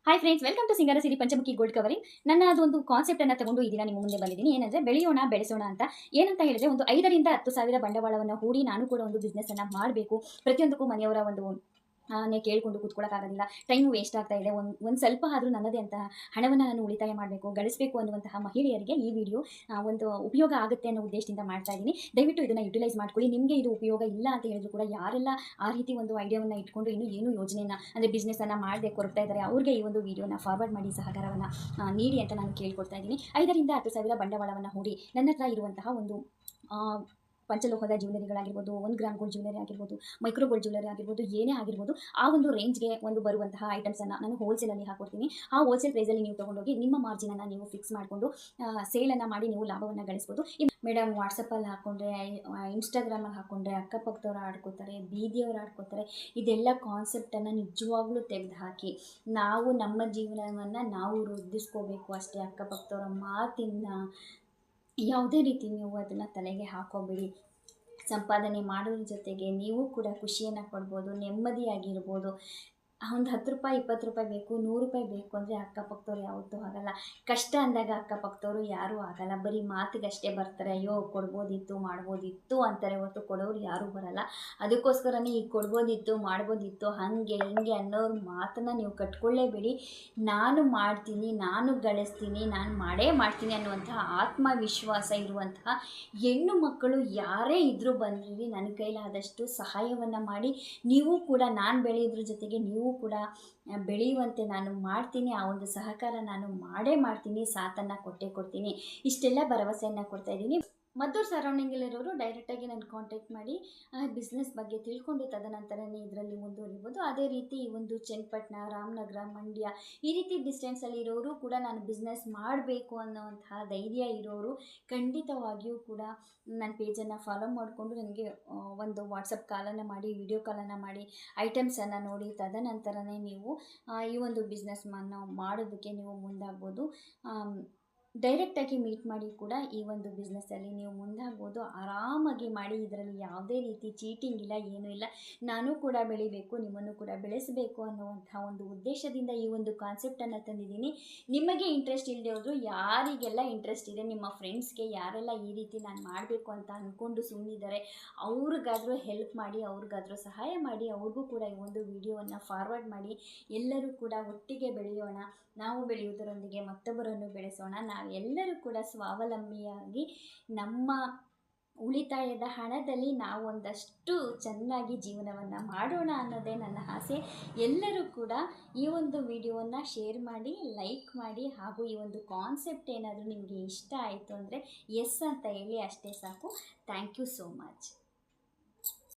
Hi friends, welcome to ಸಿಂಗಾರ ಸಿರಿ Panchamukhi gold covering. ನನ್ನ ಅದೊಂದು ಕಾನ್ಸೆಪ್ಟ್ ಅನ್ನು ತಗೊಂಡು ಈ ದಿನ ನಿಮ್ಮ ಮುಂದೆ ಬಂದಿದ್ದೀನಿ. ಏನಂದ್ರೆ ಬೆಳೆಯೋಣ ಬೆಳೆಸೋಣ ಅಂತ. ಏನಂತ ಹೇಳಿದ್ರೆ, ಒಂದು 5 ರಿಂದ 10 ಸಾವಿರ ಬಂಡವಾಳವನ್ನು ಹೂಡಿ ನಾನು ಕೂಡ ಒಂದು ಬಿಸ್ನೆಸ್ ಅನ್ನ ಮಾಡಬೇಕು. ಪ್ರತಿಯೊಂದಕ್ಕೂ ಮನೆಯವರ ಒಂದು ಕೇಳಿಕೊಂಡು ಕೂತ್ಕೊಳ್ಳೋಕ್ಕಾಗೋದಿಲ್ಲ. ಟೈಮ್ ವೇಸ್ಟ್ ಆಗ್ತಾ ಇದೆ. ಒಂದು ಸ್ವಲ್ಪ ಆದರೂ ನನ್ನದೇ ಅಂತ ಹಣವನ್ನು ನಾನು ಉಳಿತಾಯ ಮಾಡಬೇಕು, ಗಳಿಸಬೇಕು ಅನ್ನುವಂತಹ ಮಹಿಳೆಯರಿಗೆ ಈ ವಿಡಿಯೋ ಒಂದು ಉಪಯೋಗ ಆಗುತ್ತೆ ಅನ್ನೋ ಉದ್ದೇಶದಿಂದ ಮಾಡ್ತಾ ಇದ್ದೀನಿ. ದಯವಿಟ್ಟು ಇದನ್ನು ಯುಟಿಲೈಸ್ ಮಾಡ್ಕೊಳ್ಳಿ. ನಿಮಗೆ ಇದು ಉಪಯೋಗ ಇಲ್ಲ ಅಂತ ಹೇಳಿದ್ರು ಕೂಡ ಯಾರೆಲ್ಲ ಆ ರೀತಿ ಒಂದು ಐಡಿಯಾವನ್ನು ಇಟ್ಕೊಂಡು ಏನು ಯೋಜನೆಯನ್ನು ಅಂದರೆ ಬಿಸ್ನೆಸ್ಸನ್ನು ಮಾಡದೆ ಕೊರಗ್ತಾ ಇದ್ದಾರೆ, ಅವ್ರಿಗೆ ಈ ಒಂದು ವಿಡಿಯೋನ ಫಾರ್ವರ್ಡ್ ಮಾಡಿ ಸಹಕಾರವನ್ನು ನೀಡಿ ಅಂತ ನಾನು ಕೇಳ್ಕೊಡ್ತಾ ಇದ್ದೀನಿ. 5 ರಿಂದ 10 ಸಾವಿರ ಬಂಡವಾಳವನ್ನು ಹೂಡಿ ನನ್ನ ಹತ್ರ ಇರುವಂತಹ ಒಂದು ಪಂಚಲೋಹದ ಜ್ಯುವೆಲರಿಗಳಾಗಿರ್ಬೋದು, 1 ಗ್ರಾಮ್ ಗೋಲ್ಡ್ ಜ್ಯುವೆಲರಿ ಆಗಿರ್ಬೋದು, ಮೈಕ್ರೋ ಗೋಲ್ಡ್ ಜ್ಯುವೆಲರಿ ಆಗಿರ್ಬೋದು, ಏನೇ ಆಗಿರ್ಬೋದು, ಆ ಒಂದು ರೇಂಜ್ಗೆ ಒಂದು ಬರುವಂತಹ ಐಟಮ್ಸನ್ನು ನಾನು ಹೋಲ್ಸೇಲಲ್ಲಿ ಹಾಕೊಡ್ತೀನಿ. ಆ ಹೋಲ್ಸೇಲ್ ಪ್ರೈಸಲ್ಲಿ ನೀವು ತೊಗೊಂಡೋಗಿ ನಿಮ್ಮ ಮಾರ್ಜಿನನ್ನು ನೀವು ಫಿಕ್ಸ್ ಮಾಡಿಕೊಂಡು ಸೇಲನ್ನು ಮಾಡಿ ನೀವು ಲಾಭವನ್ನು ಗಳಿಸ್ಬೋದು. ಮೇಡಮ್, ವಾಟ್ಸಪ್ಪಲ್ಲಿ ಹಾಕ್ಕೊಂಡ್ರೆ, ಇನ್ಸ್ಟಾಗ್ರಾಮಲ್ಲಿ ಹಾಕ್ಕೊಂಡ್ರೆ ಅಕ್ಕಪಕ್ಕದವ್ರು ಆಡ್ಕೋತಾರೆ, ಬೀದಿಯವ್ರು ಆಡ್ಕೋತಾರೆ. ಇದೆಲ್ಲ ಕಾನ್ಸೆಪ್ಟನ್ನು ನಿಜವಾಗ್ಲೂ ತೆಗೆದು ಹಾಕಿ ನಾವು ನಮ್ಮ ಜೀವನವನ್ನು ನಾವು ವೃದ್ಧಿಸ್ಕೋಬೇಕು ಅಷ್ಟೇ. ಅಕ್ಕಪಕ್ಕದವರ ಮಾತಿನ ಯಾವುದೇ ರೀತಿ ನೀವು ಅದನ್ನು ತಲೆಗೆ ಹಾಕೋಬೇಡಿ. ಸಂಪಾದನೆ ಮಾಡೋದ್ರ ಜೊತೆಗೆ ನೀವು ಕೂಡ ಖುಷಿಯನ್ನು ಪಡ್ಬೋದು, ನೆಮ್ಮದಿಯಾಗಿರ್ಬೋದು. ಒಂದು 10 ರೂಪಾಯಿ 20 ರೂಪಾಯಿ ಬೇಕು, 100 ರೂಪಾಯಿ ಬೇಕು ಅಂದರೆ ಅಕ್ಕಪಕ್ಕದವ್ರು ಯಾವತ್ತೂ ಆಗಲ್ಲ. ಕಷ್ಟ ಅಂದಾಗ ಅಕ್ಕಪಕ್ಕದವರು ಯಾರೂ ಆಗಲ್ಲ. ಬರೀ ಮಾತಿಗಷ್ಟೇ ಬರ್ತಾರೆ. ಅಯ್ಯೋ ಕೊಡ್ಬೋದಿತ್ತು, ಮಾಡ್ಬೋದಿತ್ತು ಅಂತಾರೆ, ಹೊರತು ಕೊಡೋರು ಯಾರೂ ಬರಲ್ಲ. ಅದಕ್ಕೋಸ್ಕರನೇ ಈ ಕೊಡ್ಬೋದಿತ್ತು, ಮಾಡ್ಬೋದಿತ್ತು, ಹಾಗೆ ಹಿಂಗೆ ಅನ್ನೋರು ಮಾತನ್ನು ನೀವು ಕಟ್ಕೊಳ್ಳೇಬೇಡಿ. ನಾನು ಮಾಡ್ತೀನಿ, ನಾನು ಗಳಿಸ್ತೀನಿ, ನಾನು ಮಾಡೇ ಮಾಡ್ತೀನಿ ಅನ್ನುವಂತಹ ಆತ್ಮವಿಶ್ವಾಸ ಇರುವಂತಹ ಹೆಣ್ಣು ಮಕ್ಕಳು ಯಾರೇ ಇದ್ದರೂ ಬಂದಿರಿ, ನನ್ನ ಕೈಲಾದಷ್ಟು ಸಹಾಯವನ್ನು ಮಾಡಿ. ನೀವು ಕೂಡ ನಾನು ಬೆಳೆಯೋದ್ರ ಜೊತೆಗೆ ನೀವು ಕೂಡ ಬೆಳೆಯುವಂತೆ ನಾನು ಮಾಡ್ತೀನಿ. ಆ ಒಂದು ಸಹಕಾರ ನಾನು ಮಾಡೇ ಮಾಡ್ತೀನಿ, ಸಾಥನ್ನು ಕೊಟ್ಟೇ ಕೊಡ್ತೀನಿ. ಇಷ್ಟೆಲ್ಲ ಭರವಸೆಯನ್ನು ಕೊಡ್ತಾ ಇದ್ದೀನಿ. ಮದ್ದೂರು ಸರೌಂಡಿಂಗಲ್ಲಿರೋರು ಡೈರೆಕ್ಟಾಗಿ ನಾನು ಕಾಂಟ್ಯಾಕ್ಟ್ ಮಾಡಿ ಬಿಸ್ನೆಸ್ ಬಗ್ಗೆ ತಿಳ್ಕೊಂಡು ತದನಂತರನೇ ಇದರಲ್ಲಿ ಮುಂದುವರಿಬೋದು. ಅದೇ ರೀತಿ ಈ ಒಂದು ಚನ್ನಪಟ್ಟಣ, ರಾಮನಗರ, ಮಂಡ್ಯ ಈ ರೀತಿ ಡಿಸ್ಟೆನ್ಸಲ್ಲಿ ಇರೋರು ಕೂಡ ನಾನು ಬಿಸ್ನೆಸ್ ಮಾಡಬೇಕು ಅನ್ನೋವಂತಹ ಧೈರ್ಯ ಇರೋರು ಖಂಡಿತವಾಗಿಯೂ ಕೂಡ ನನ್ನ ಪೇಜನ್ನು ಫಾಲೋ ಮಾಡಿಕೊಂಡು ನನಗೆ ಒಂದು ವಾಟ್ಸಪ್ ಕಾಲನ್ನು ಮಾಡಿ, ವಿಡಿಯೋ ಕಾಲನ್ನು ಮಾಡಿ ಐಟಮ್ಸನ್ನು ನೋಡಿ ತದನಂತರನೇ ನೀವು ಈ ಒಂದು ಬಿಸ್ನೆಸ್ಸನ್ನು ಮಾಡೋದಕ್ಕೆ ನೀವು ಮುಂದಾಗ್ಬೋದು. ಡೈರೆಕ್ಟಾಗಿ ಮೀಟ್ ಮಾಡಿ ಕೂಡ ಈ ಒಂದು ಬಿಸ್ನೆಸ್ಸಲ್ಲಿ ನೀವು ಮುಂದಾಗ್ಬೋದು. ಆರಾಮಾಗಿ ಮಾಡಿ. ಇದರಲ್ಲಿ ಯಾವುದೇ ರೀತಿ ಚೀಟಿಂಗ್ ಇಲ್ಲ, ಏನೂ ಇಲ್ಲ. ನಾನು ಕೂಡ ಬೆಳಿಬೇಕು, ನಿಮ್ಮನ್ನು ಕೂಡ ಬೆಳೆಸಬೇಕು ಅನ್ನುವಂಥ ಒಂದು ಉದ್ದೇಶದಿಂದ ಈ ಒಂದು ಕಾನ್ಸೆಪ್ಟನ್ನು ತಂದಿದ್ದೀನಿ. ನಿಮಗೆ ಇಂಟ್ರೆಸ್ಟ್ ಇಲ್ಲದೆ ಹೋದರೂ ಯಾರಿಗೆಲ್ಲ ಇಂಟ್ರೆಸ್ಟ್ ಇದೆ, ನಿಮ್ಮ ಫ್ರೆಂಡ್ಸ್ಗೆ ಯಾರೆಲ್ಲ ಈ ರೀತಿ ನಾನು ಮಾಡಬೇಕು ಅಂತ ಅಂದ್ಕೊಂಡು ಸುಮ್ಮನಿದ್ದಾರೆ, ಅವ್ರಿಗಾದರೂ ಹೆಲ್ಪ್ ಮಾಡಿ, ಅವ್ರಿಗಾದರೂ ಸಹಾಯ ಮಾಡಿ, ಅವ್ರಿಗೂ ಕೂಡ ಈ ಒಂದು ವಿಡಿಯೋವನ್ನು ಫಾರ್ವರ್ಡ್ ಮಾಡಿ. ಎಲ್ಲರೂ ಕೂಡ ಒಟ್ಟಿಗೆ ಬೆಳೆಯೋಣ. ನಾವು ಬೆಳೆಯುವುದರೊಂದಿಗೆ ಮತ್ತೊಬ್ಬರನ್ನು ಬೆಳೆಸೋಣ. ನಾವೆಲ್ಲರೂ ಕೂಡ ಸ್ವಾವಲಂಬಿಯಾಗಿ ನಮ್ಮ ಉಳಿತಾಯದ ಹಣದಲ್ಲಿ ನಾವು ಒಂದಷ್ಟು ಚೆನ್ನಾಗಿ ಜೀವನವನ್ನು ಮಾಡೋಣ ಅನ್ನೋದೇ ನನ್ನ ಆಸೆ. ಎಲ್ಲರೂ ಕೂಡ ಈ ಒಂದು ವಿಡಿಯೋವನ್ನು ಶೇರ್ ಮಾಡಿ, ಲೈಕ್ ಮಾಡಿ, ಹಾಗೂ ಈ ಒಂದು ಕಾನ್ಸೆಪ್ಟ್ ಏನಾದರೂ ನಿಮಗೆ ಇಷ್ಟ ಆಯಿತು ಅಂದರೆ ಎಸ್ ಅಂತ ಹೇಳಿ, ಅಷ್ಟೇ ಸಾಕು. Thank you so much.